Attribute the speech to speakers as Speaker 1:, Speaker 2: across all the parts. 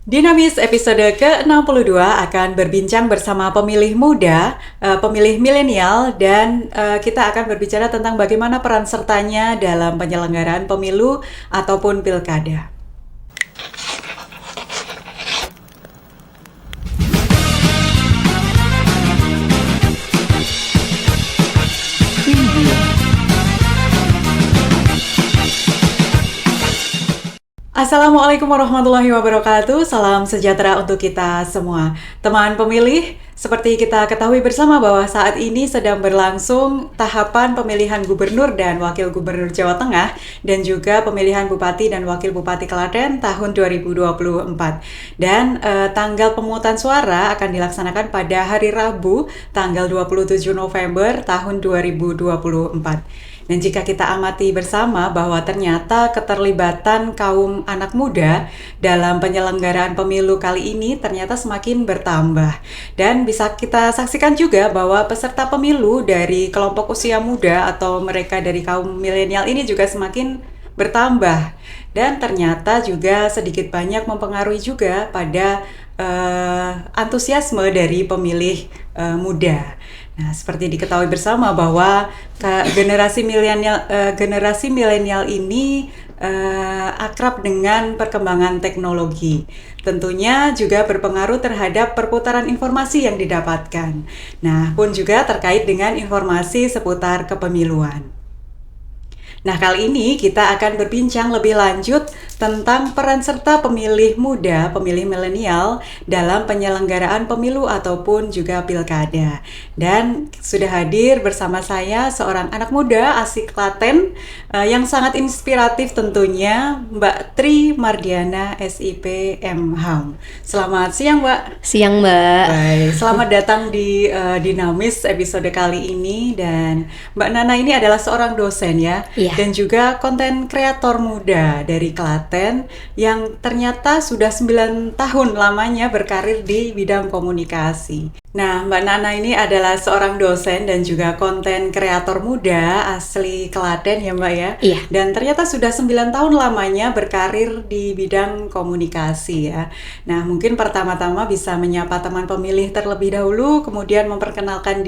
Speaker 1: Dinamis episode ke-62 akan berbincang bersama pemilih muda, pemilih milenial, dan kita akan berbicara tentang bagaimana peran sertanya dalam penyelenggaraan pemilu ataupun pilkada. Assalamualaikum warahmatullahi wabarakatuh. Salam sejahtera untuk kita semua. Teman pemilih, seperti kita ketahui bersama bahwa saat ini sedang berlangsung tahapan pemilihan gubernur dan wakil gubernur Jawa Tengah dan juga pemilihan bupati dan wakil bupati Klaten tahun 2024. Dan tanggal pemungutan suara akan dilaksanakan pada hari Rabu tanggal 27 November tahun 2024. Dan jika kita amati bersama bahwa ternyata keterlibatan kaum anak muda dalam penyelenggaraan pemilu kali ini ternyata semakin bertambah. Dan bisa kita saksikan juga bahwa peserta pemilu dari kelompok usia muda atau mereka dari kaum milenial ini juga semakin bertambah. Dan ternyata juga sedikit banyak mempengaruhi juga pada antusiasme dari pemilih muda. Nah, seperti diketahui bersama bahwa generasi milenial ini akrab dengan perkembangan teknologi. Tentunya juga berpengaruh terhadap perputaran informasi yang didapatkan. Nah, pun juga terkait dengan informasi seputar kepemiluan. Nah, kali ini kita akan berbincang lebih lanjut tentang peran serta pemilih muda, pemilih milenial dalam penyelenggaraan pemilu ataupun juga pilkada. Dan sudah hadir bersama saya seorang anak muda asli Klaten yang sangat inspiratif tentunya, Mbak Tri Mardiana SIP MHAM. Selamat siang, Mbak.
Speaker 2: Siang, Mbak.
Speaker 1: Baik, selamat datang di Dinamis episode kali ini. Dan Mbak Nana ini adalah seorang dosen ya.
Speaker 2: Iya.
Speaker 1: Dan juga konten kreator muda dari Klaten yang ternyata sudah 9 tahun lamanya berkarir di bidang komunikasi. Nah, Mbak Nana ini adalah seorang dosen dan juga konten kreator muda asli Klaten ya, Mbak ya?
Speaker 2: Iya.
Speaker 1: Dan ternyata sudah 9 tahun lamanya berkarir di bidang komunikasi ya. Nah, mungkin pertama-tama bisa menyapa teman pemilih terlebih dahulu, kemudian memperkenalkan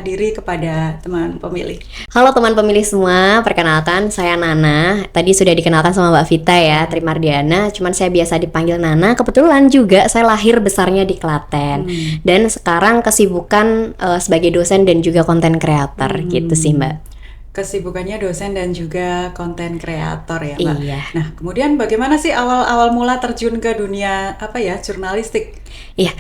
Speaker 1: diri kepada teman pemilih.
Speaker 2: Halo teman pemilih semua, perkenalkan saya Nana. Tadi sudah dikenalkan sama Mbak Vita ya, Tri Mardiana. Cuman saya biasa dipanggil Nana. Kebetulan juga saya lahir besarnya di Klaten. Dan sekarang kesibukan sebagai dosen dan juga konten kreator gitu sih, Mbak.
Speaker 1: Kesibukannya dosen dan juga konten kreator ya, Mbak.
Speaker 2: Iya.
Speaker 1: Nah, kemudian bagaimana sih awal mula terjun ke dunia jurnalistik?
Speaker 2: Iya.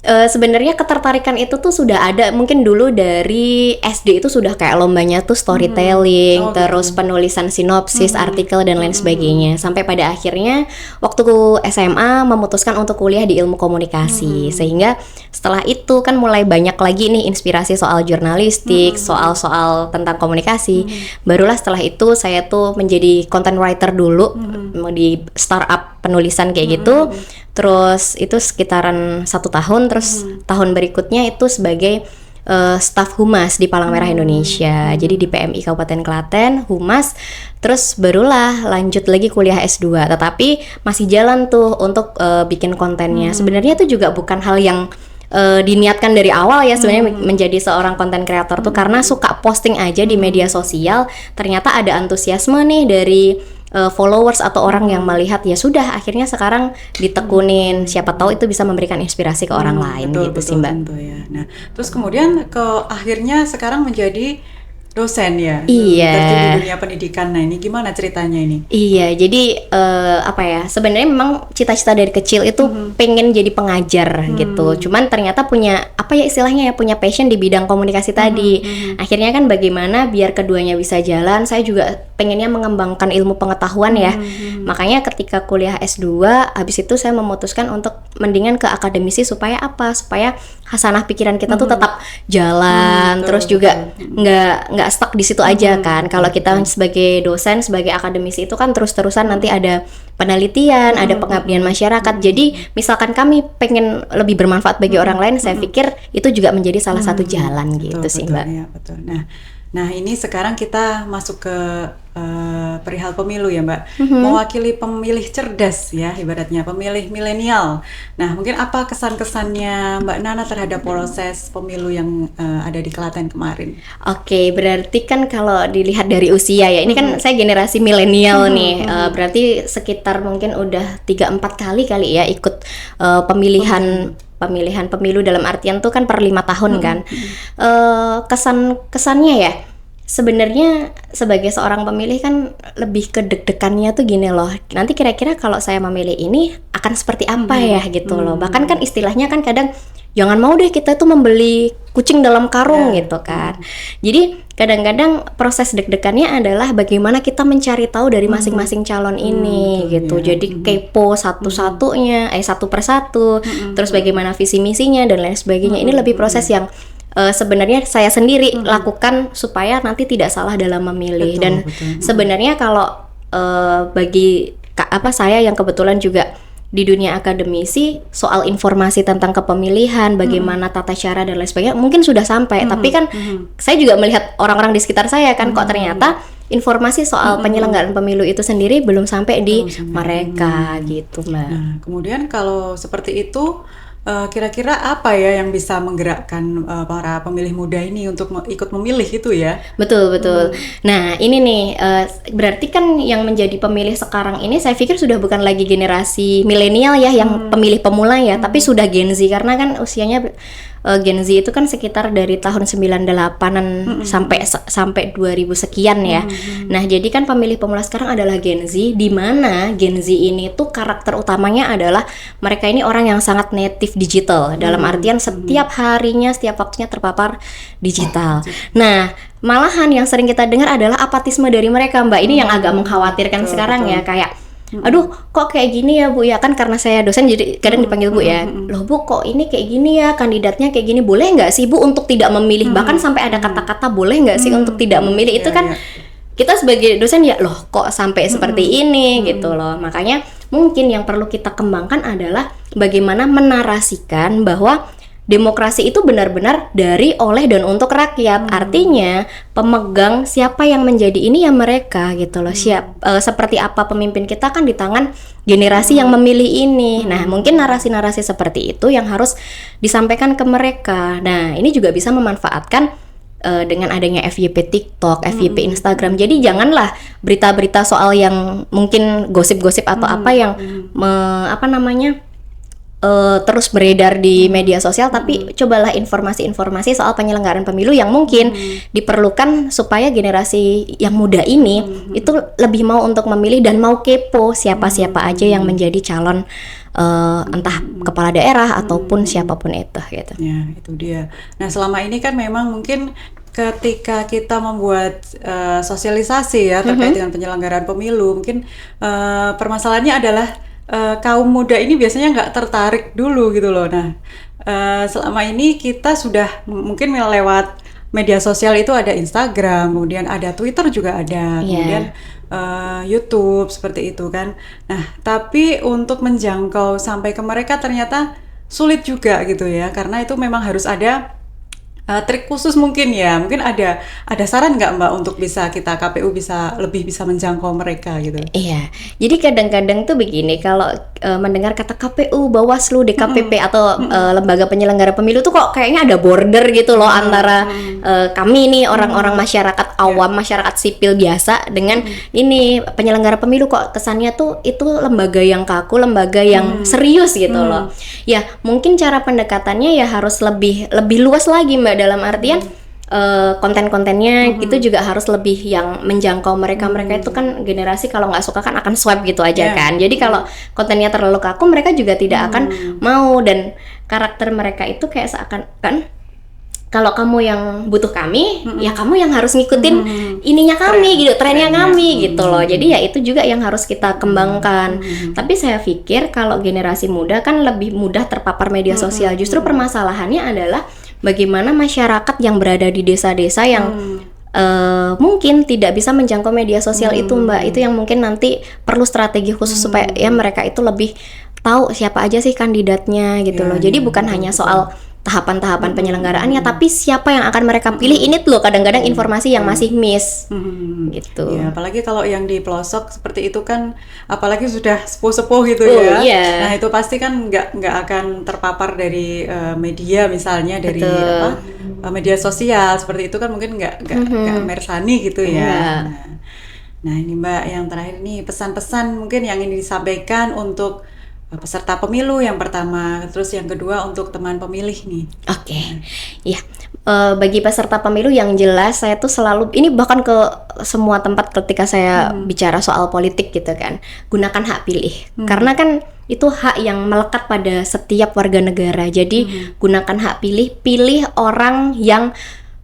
Speaker 2: Sebenarnya ketertarikan itu tuh sudah ada mungkin dulu dari SD itu sudah kayak lombanya tuh storytelling, terus penulisan sinopsis, artikel dan lain sebagainya. Sampai pada akhirnya waktu SMA memutuskan untuk kuliah di ilmu komunikasi. Sehingga setelah itu kan mulai banyak lagi nih inspirasi soal jurnalistik, soal-soal tentang komunikasi. Barulah setelah itu saya tuh menjadi content writer dulu di startup penulisan kayak gitu. Terus itu sekitaran 1 tahun, terus tahun berikutnya itu sebagai staf humas di Palang Merah Indonesia. Jadi di PMI Kabupaten Klaten, humas. Terus barulah lanjut lagi kuliah S2. Tetapi masih jalan tuh untuk bikin kontennya. Sebenarnya itu juga bukan hal yang diniatkan dari awal ya sebenarnya menjadi seorang konten kreator tuh karena suka posting aja di media sosial. Ternyata ada antusiasme nih dari followers atau orang yang melihat, ya sudah akhirnya sekarang ditekunin, siapa tahu itu bisa memberikan inspirasi ke orang lain gitu sih, Mbak.
Speaker 1: Tentu ya. Nah, terus kemudian akhirnya sekarang menjadi dosen ya,
Speaker 2: Iya.
Speaker 1: terjun di dunia pendidikan. Nah, ini gimana ceritanya ini?
Speaker 2: Iya, jadi sebenarnya memang cita-cita dari kecil itu pengen jadi pengajar gitu. Cuman ternyata punya punya passion di bidang komunikasi tadi. Akhirnya kan bagaimana biar keduanya bisa jalan, saya juga pengennya mengembangkan ilmu pengetahuan ya. Makanya ketika kuliah S2, habis itu saya memutuskan untuk mendingan ke akademisi supaya apa? Supaya hasanah pikiran kita tuh tetap jalan, terus juga nggak stuck di situ aja kan. Kalau kita sebagai dosen, sebagai akademisi itu kan terus-terusan nanti ada penelitian, ada pengabdian masyarakat. Jadi misalkan kami pengen lebih bermanfaat bagi orang lain, saya pikir itu juga menjadi salah satu jalan gitu sih, Mbak.
Speaker 1: Ya, betul. Nah, Nah, ini sekarang kita masuk ke perihal pemilu ya, Mbak. Mewakili pemilih cerdas ya, ibaratnya pemilih milenial. Nah, mungkin apa kesan-kesannya Mbak Nana terhadap proses pemilu yang ada di Klaten kemarin?
Speaker 2: Oke, berarti kan kalau dilihat dari usia ya, ini kan saya generasi milenial nih, berarti sekitar mungkin udah 3-4 kali ya ikut pemilihan pemilu dalam artian tuh kan per 5 tahun kan. Kesannya ya, sebenarnya sebagai seorang pemilih kan lebih ke deg-degannya tuh gini loh, nanti kira-kira kalau saya memilih ini akan seperti apa ya gitu loh. Bahkan kan istilahnya kan kadang jangan mau deh kita tuh membeli kucing dalam karung gitu kan. Jadi kadang-kadang proses deg-degannya adalah bagaimana kita mencari tahu dari masing-masing calon ini gitu. Jadi kepo satu persatu, terus bagaimana visi misinya dan lain sebagainya. Ini lebih proses yang sebenarnya saya sendiri lakukan supaya nanti tidak salah dalam memilih. Dan sebenarnya kalau bagi saya yang kebetulan juga di dunia akademisi, soal informasi tentang kepemilihan, bagaimana tata cara dan lain sebagainya mungkin sudah sampai, tapi kan saya juga melihat orang-orang di sekitar saya kan kok ternyata informasi soal penyelenggaraan pemilu itu sendiri belum sampai di mereka gitu, Mbak.
Speaker 1: Nah, kemudian kalau seperti itu kira-kira apa ya yang bisa menggerakkan para pemilih muda ini untuk ikut memilih itu ya?
Speaker 2: Betul. Nah ini nih berarti kan yang menjadi pemilih sekarang ini saya pikir sudah bukan lagi generasi milenial ya yang pemilih pemula ya, tapi sudah Gen Z, karena kan usianya Gen Z itu kan sekitar dari tahun 98-an sampai 2000 sekian ya. Nah, jadi kan pemilih pemula sekarang adalah Gen Z, di mana Gen Z ini tuh karakter utamanya adalah mereka ini orang yang sangat native digital, dalam artian setiap harinya, setiap waktunya terpapar digital. Nah, malahan yang sering kita dengar adalah apatisme dari mereka, Mbak. Ini yang agak mengkhawatirkan sekarang ya, kayak aduh kok kayak gini ya Bu ya, kan karena saya dosen jadi kadang dipanggil Bu ya, loh Bu kok ini kayak gini ya, kandidatnya kayak gini, boleh nggak sih Bu untuk tidak memilih, bahkan sampai ada kata-kata boleh nggak sih untuk tidak memilih. Itu kan kita sebagai dosen ya loh kok sampai seperti ini gitu loh. Makanya mungkin yang perlu kita kembangkan adalah bagaimana menarasikan bahwa demokrasi itu benar-benar dari, oleh, dan untuk rakyat. Artinya pemegang siapa yang menjadi ini ya mereka gitu loh. Seperti apa pemimpin kita kan di tangan generasi yang memilih ini. Nah mungkin narasi-narasi seperti itu yang harus disampaikan ke mereka. Nah ini juga bisa memanfaatkan dengan adanya FYP TikTok, FYP Instagram. Jadi janganlah berita-berita soal yang mungkin gosip-gosip atau apa yang terus beredar di media sosial, tapi cobalah informasi-informasi soal penyelenggaraan pemilu yang mungkin diperlukan supaya generasi yang muda ini itu lebih mau untuk memilih dan mau kepo siapa-siapa aja yang menjadi calon entah kepala daerah ataupun siapapun itu gitu.
Speaker 1: Ya, itu dia. Nah, selama ini kan memang mungkin ketika kita membuat sosialisasi ya terkait dengan penyelenggaraan pemilu, mungkin permasalahannya adalah kaum muda ini biasanya nggak tertarik dulu gitu loh. Nah, selama ini kita sudah mungkin lewat media sosial itu ada Instagram, kemudian ada Twitter juga ada, kemudian YouTube seperti itu kan. Nah, tapi untuk menjangkau sampai ke mereka ternyata sulit juga gitu ya, karena itu memang harus ada trik khusus mungkin ya. Mungkin ada saran nggak Mbak untuk bisa kita KPU lebih bisa menjangkau mereka gitu?
Speaker 2: Iya, jadi kadang-kadang tuh begini, kalau mendengar kata KPU, Bawaslu, DKPP atau lembaga penyelenggara pemilu tuh kok kayaknya ada border gitu loh antara kami nih orang-orang masyarakat awam, masyarakat sipil biasa dengan ini penyelenggara pemilu, kok kesannya tuh itu lembaga yang kaku, lembaga yang serius gitu loh. Ya, mungkin cara pendekatannya ya harus lebih luas lagi Mbak, dalam artian konten-kontennya gitu juga harus lebih yang menjangkau mereka itu kan generasi kalau nggak suka kan akan swipe gitu aja kan. Jadi kalau kontennya terlalu kaku mereka juga tidak akan mau, dan karakter mereka itu kayak seakan-akan kalau kamu yang butuh kami, ya kamu yang harus ngikutin ininya kami gitu, trennya kami gitu loh. Jadi ya itu juga yang harus kita kembangkan. Tapi saya pikir kalau generasi muda kan lebih mudah terpapar media sosial. Justru permasalahannya adalah bagaimana masyarakat yang berada di desa-desa yang mungkin tidak bisa menjangkau media sosial itu Mbak. Itu yang mungkin nanti perlu strategi khusus supaya ya mereka itu lebih tahu siapa aja sih kandidatnya gitu loh. Jadi bukan hanya soal tahapan-tahapan penyelenggaraannya, tapi siapa yang akan mereka pilih ini loh kadang-kadang informasi yang masih miss gitu.
Speaker 1: Ya, apalagi kalau yang di pelosok seperti itu kan, apalagi sudah sepuh-sepuh gitu
Speaker 2: Iya.
Speaker 1: Nah itu pasti kan nggak akan terpapar dari media misalnya, dari media sosial seperti itu kan, mungkin nggak mersani gitu ya. Nah ini Mbak, yang terakhir nih pesan-pesan mungkin yang ingin disampaikan untuk peserta pemilu yang pertama, terus yang kedua untuk teman pemilih nih.
Speaker 2: Oke. Ya, bagi peserta pemilu yang jelas saya tuh selalu, ini bahkan ke semua tempat ketika saya bicara soal politik gitu kan, gunakan hak pilih. Karena kan itu hak yang melekat pada setiap warga negara. Jadi gunakan hak pilih, pilih orang yang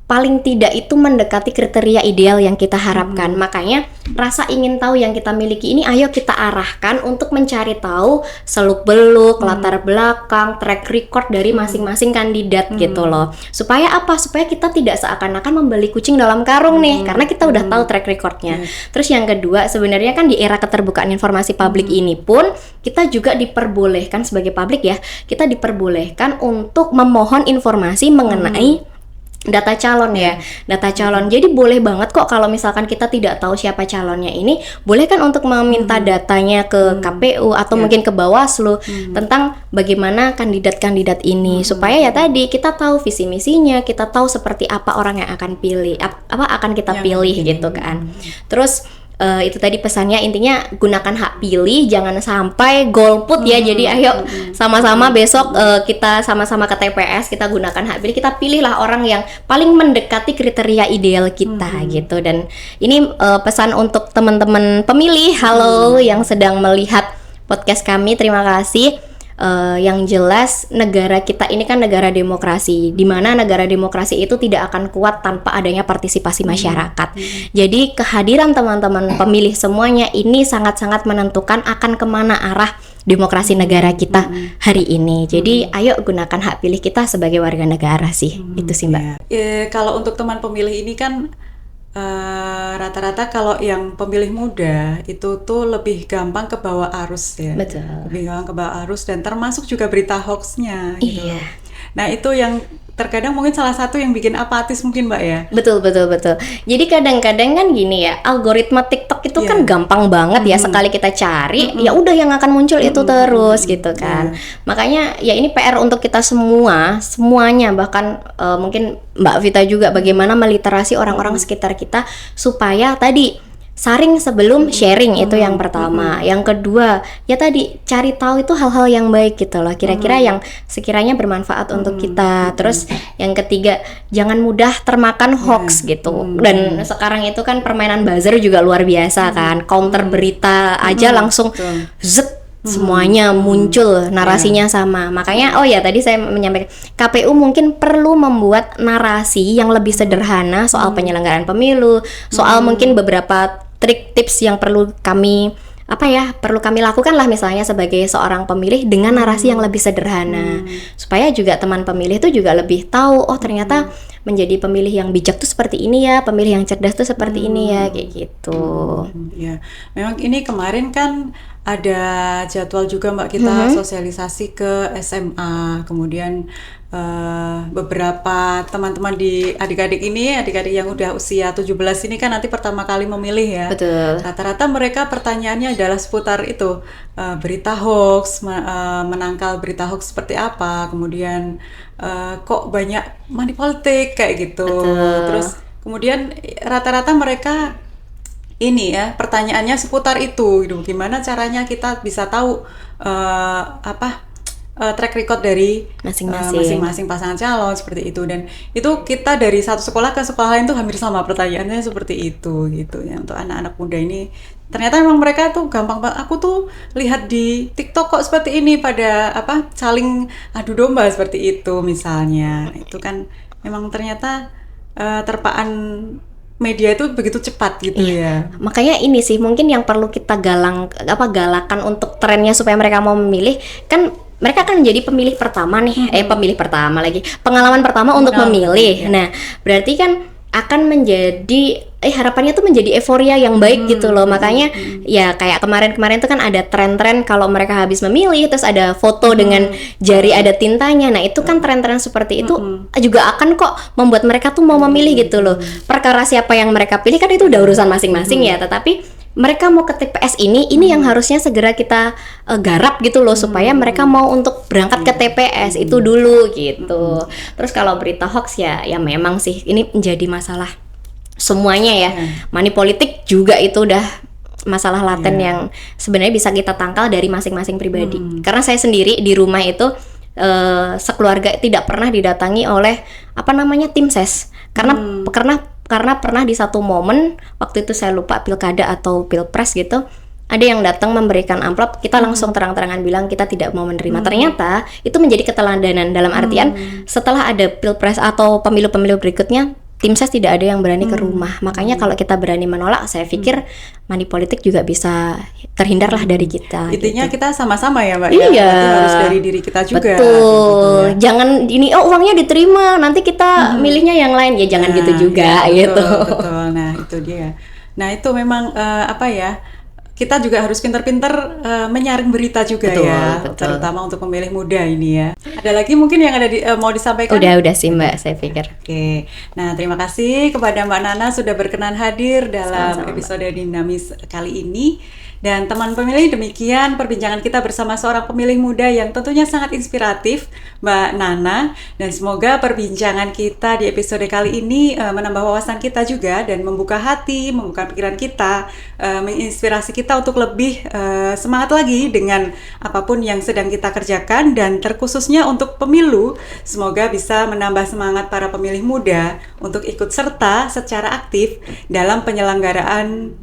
Speaker 2: paling tidak itu mendekati kriteria ideal yang kita harapkan. Makanya rasa ingin tahu yang kita miliki ini ayo kita arahkan untuk mencari tahu seluk-beluk, latar belakang, track record dari masing-masing kandidat gitu loh. Supaya apa? Supaya kita tidak seakan-akan membeli kucing dalam karung nih, karena kita udah tahu track recordnya. Terus yang kedua, sebenarnya kan di era keterbukaan informasi publik ini pun kita juga diperbolehkan sebagai publik ya, kita diperbolehkan untuk memohon informasi mengenai data calon ya, data calon. Jadi boleh banget kok kalau misalkan kita tidak tahu siapa calonnya ini, boleh kan untuk meminta datanya ke KPU atau mungkin ke Bawaslu tentang bagaimana kandidat-kandidat ini, supaya ya tadi kita tahu visi misinya, kita tahu seperti apa orang yang akan pilih, apa akan kita pilih gitu kan. Terus itu tadi pesannya, intinya gunakan hak pilih, jangan sampai golput ya. Jadi ayo sama-sama besok kita sama-sama ke TPS, kita gunakan hak pilih, kita pilihlah orang yang paling mendekati kriteria ideal kita gitu. Dan ini pesan untuk teman-teman pemilih, halo yang sedang melihat podcast kami, terima kasih. Yang jelas negara kita ini kan negara demokrasi, di mana negara demokrasi itu tidak akan kuat tanpa adanya partisipasi masyarakat. Jadi kehadiran teman-teman pemilih semuanya ini sangat-sangat menentukan akan kemana arah demokrasi negara kita hari ini. Jadi ayo gunakan hak pilih kita sebagai warga negara sih. Itu sih Mbak.
Speaker 1: Kalau untuk teman pemilih ini kan rata-rata kalau yang pemilih muda itu tuh lebih gampang ke bawah arus ya.
Speaker 2: Betul.
Speaker 1: Lebih gampang ke bawah arus, dan termasuk juga berita hoaxnya gitu.
Speaker 2: Iya.
Speaker 1: Nah itu yang terkadang mungkin salah satu yang bikin apatis mungkin Mbak ya.
Speaker 2: Betul. Jadi kadang-kadang kan gini ya, algoritma TikTok itu kan gampang banget ya, sekali kita cari ya udah yang akan muncul itu terus gitu kan. Makanya ya ini PR untuk kita semuanya, bahkan mungkin Mbak Vita juga, bagaimana meliterasi orang-orang sekitar kita supaya tadi saring sebelum sharing, itu yang pertama. Yang kedua, ya tadi cari tahu itu hal-hal yang baik gitu loh, kira-kira yang sekiranya bermanfaat untuk kita. Terus yang ketiga, jangan mudah termakan hoax gitu. Dan sekarang itu kan permainan buzzer juga luar biasa kan, counter berita aja langsung zet, semuanya muncul narasinya sama. Makanya tadi saya menyampaikan, KPU mungkin perlu membuat narasi yang lebih sederhana soal penyelenggaraan pemilu, soal mungkin beberapa trik tips yang perlu kami lakukan lah, misalnya sebagai seorang pemilih dengan narasi yang lebih sederhana, supaya juga teman pemilih itu juga lebih tahu, oh ternyata menjadi pemilih yang bijak tuh seperti ini ya, pemilih yang cerdas tuh seperti ini ya, kayak gitu.
Speaker 1: Ya, memang ini kemarin kan ada jadwal juga Mbak, kita sosialisasi ke SMA, kemudian beberapa teman-teman di adik-adik yang udah usia 17 ini kan nanti pertama kali memilih ya.
Speaker 2: Betul.
Speaker 1: Rata-rata mereka pertanyaannya adalah seputar itu, berita hoax, menangkal berita hoax seperti apa, kemudian kok banyak money politik kayak gitu.
Speaker 2: Betul.
Speaker 1: Terus kemudian rata-rata mereka ini ya, pertanyaannya seputar itu gitu. Gimana caranya kita bisa tahu track record dari masing-masing pasangan calon seperti itu. Dan itu kita dari satu sekolah ke sekolah lain tuh hampir sama pertanyaannya seperti itu gitu ya. Untuk anak-anak muda ini ternyata memang mereka tuh gampang banget. Aku tuh lihat di TikTok kok seperti ini, pada saling adu domba seperti itu misalnya. Nah, itu kan memang ternyata terpaan media itu begitu cepat gitu ya. Makanya ini sih mungkin yang perlu kita galakan untuk trennya supaya mereka mau memilih. Kan mereka kan jadi pemilih pertama nih, pengalaman pertama untuk memilih. Nah, berarti kan akan menjadi
Speaker 2: harapannya tuh menjadi euforia yang baik gitu loh. Makanya ya kayak kemarin-kemarin tuh kan ada tren-tren kalau mereka habis memilih terus ada foto dengan jari ada tintanya. Nah itu kan tren-tren seperti itu juga akan kok membuat mereka tuh mau memilih gitu loh. Perkara siapa yang mereka pilih kan itu udah urusan masing-masing ya, tetapi mereka mau ke TPS ini yang harusnya segera kita garap gitu loh, supaya mereka mau untuk berangkat ke TPS itu dulu gitu. Terus kalau berita hoax ya memang sih ini menjadi masalah semuanya ya. Money politik juga itu udah masalah laten yang sebenarnya bisa kita tangkal dari masing-masing pribadi. Karena saya sendiri di rumah itu sekeluarga tidak pernah didatangi oleh tim ses karena pernah di satu momen waktu itu saya lupa pilkada atau pilpres gitu, ada yang datang memberikan amplop, kita langsung terang-terangan bilang kita tidak mau menerima. Ternyata itu menjadi keteladanan dalam artian setelah ada pilpres atau pemilu-pemilu berikutnya, tim ses tidak ada yang berani ke rumah. Makanya kalau kita berani menolak, saya pikir money politik juga bisa terhindar lah dari kita.
Speaker 1: Intinya
Speaker 2: gitu.
Speaker 1: Kita sama-sama ya Mbak.
Speaker 2: Iya.
Speaker 1: Ya? Harus dari diri kita juga.
Speaker 2: Betul. Gitu ya. Jangan ini uangnya diterima, nanti kita milihnya yang lain ya, jangan gitu juga
Speaker 1: ya,
Speaker 2: gitu.
Speaker 1: Betul. Nah itu dia. Nah itu memang kita juga harus pintar-pintar menyaring berita juga betul. Terutama untuk pemilih muda ini ya. Ada lagi mungkin yang ada mau disampaikan?
Speaker 2: Udah sih Mbak, saya pikir.
Speaker 1: Oke. Nah terima kasih kepada Mbak Nana sudah berkenan hadir dalam
Speaker 2: Sama-sama,
Speaker 1: episode Dinamis kali ini. Dan teman pemilih, demikian perbincangan kita bersama seorang pemilih muda yang tentunya sangat inspiratif, Mbak Nana. Dan semoga perbincangan kita di episode kali ini menambah wawasan kita juga dan membuka hati, membuka pikiran kita, menginspirasi kita untuk lebih semangat lagi dengan apapun yang sedang kita kerjakan. Dan terkhususnya untuk pemilu, semoga bisa menambah semangat para pemilih muda untuk ikut serta secara aktif dalam penyelenggaraan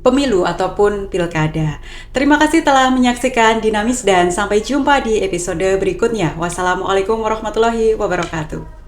Speaker 1: pemilu ataupun pilkada. Terima kasih telah menyaksikan Dinamis dan sampai jumpa di episode berikutnya. Wassalamualaikum warahmatullahi wabarakatuh.